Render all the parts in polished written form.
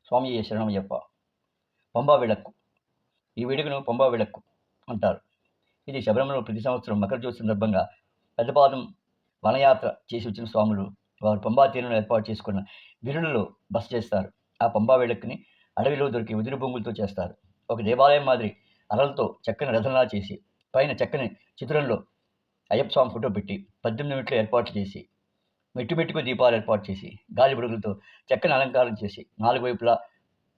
స్వామియే శరణమయ్యప్ప. పంబా విళక్కు. ఈ వేడుకను పంబా విళక్కు అంటారు. ఇది శబరిమలలో ప్రతి సంవత్సరం మకర జ్యోతి సందర్భంగా పెద్దపాదం వనయాత్ర చేసి వచ్చిన స్వాములు వారు పంబా తీరును ఏర్పాటు చేసుకున్న విరులలో బస చేస్తారు. ఆ పంబా విళక్కుని అడవిలో దొరికి ఉదిరి బొంగులతో చేస్తారు. ఒక దేవాలయం మాదిరి అరలతో చక్కని రథంలా చేసి పైన చక్కని చిత్రంలో అయ్యప్ప స్వామి ఫోటో పెట్టి 18 మెట్లు ఏర్పాటు చేసి మెట్టుకు దీపాలు ఏర్పాటు చేసి గాలి బుడుగులతో చక్కని అలంకారం చేసి 4 వైపులా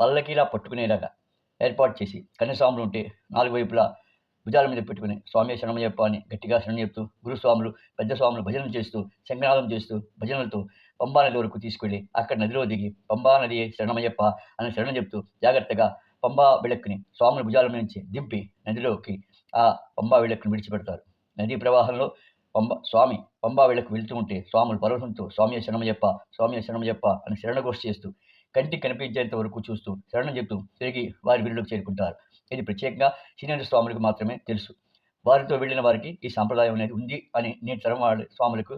పల్లకీలా పట్టుకునేలాగా ఏర్పాటు చేసి కన్యస్వాములు ఉంటే 4 వైపులా భుజాల మీద పెట్టుకుని స్వామి శరణమయ్యప్ప అని గట్టిగా శరణం చెప్తూ గురుస్వాములు పెద్ద స్వాములు భజనలు చేస్తూ శంఖనాదం చేస్తూ భజనలతో పంబా నది వరకు తీసుకెళ్ళి అక్కడ నదిలో దిగి పంబా నది శరణమయ్యప్ప అని శరణం చెప్తూ జాగ్రత్తగా పంబా విళక్కుని స్వాముల భుజాల నుంచి దింపి నదిలోకి ఆ పంబా విళక్కుని విడిచిపెడతారు. నదీ ప్రవాహంలో స్వామి పంబా విళక్కు వెళ్తూ ఉంటే స్వాములు పరవశంతో స్వామి శరణమయ్యప్ప అని శరణఘోష చేస్తూ కంటికి కనిపించేంత వరకు చూస్తూ శరణం చెప్తూ తిరిగి వారి వీళ్ళకు చేరుకుంటారు. ఇది ప్రత్యేకంగా సీనియర్ స్వాములకు మాత్రమే తెలుసు. వారితో వెళ్ళిన వారికి ఈ సాంప్రదాయం అనేది ఉంది అని నేటి తరం వాళ్ళ స్వాములకు,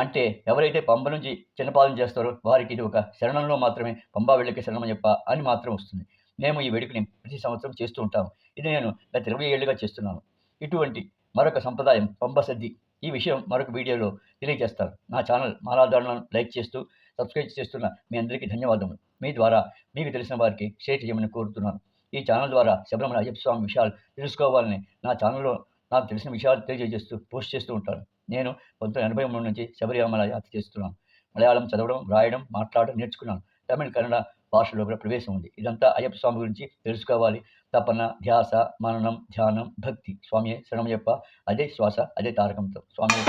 అంటే ఎవరైతే పంబ నుంచి చిన్నపాదం చేస్తారో వారికి ఇది ఒక శరణంలో మాత్రమే పంబా వెళ్ళకి శరణమయ్యప్ప అని మాత్రం వస్తుంది. మేము ఈ వేడుకని ప్రతి సంవత్సరం చేస్తూ ఉంటాము. ఇది నేను గత 20 ఏళ్ళుగా చేస్తున్నాను. ఇటువంటి మరొక సంప్రదాయం పంబ సద్ది. ఈ విషయం మరొక వీడియోలో తెలియజేస్తాను. నా ఛానల్ మాలాధారణను లైక్ చేస్తూ సబ్స్క్రైబ్ చేస్తున్న మీ అందరికీ ధన్యవాదములు. మీ ద్వారా మీకు తెలిసిన వారికి షేర్ చేయమని కోరుతున్నాను. ఈ ఛానల్ ద్వారా శబరిమల అయ్యప్ప స్వామి విషయాలు తెలుసుకోవాలని నా ఛానల్లో నాకు తెలిసిన విషయాలు తెలియజేస్తూ పోస్ట్ చేస్తూ ఉంటాను. నేను 1983 నుంచి శబరిమల యాత్ర చేస్తున్నాను. మలయాళం చదవడం, రాయడం, మాట్లాడడం నేర్చుకున్నాను. తమిళ, కన్నడ భాషలో కూడా ప్రవేశం ఉంది. ఇదంతా అయ్యప్ప స్వామి గురించి తెలుసుకోవాలి. తపన, ధ్యాస, మననం, ధ్యానం, భక్తి. స్వామి శరణమయ్యప్ప. అదే శ్వాస, అదే తారకంతో. స్వామి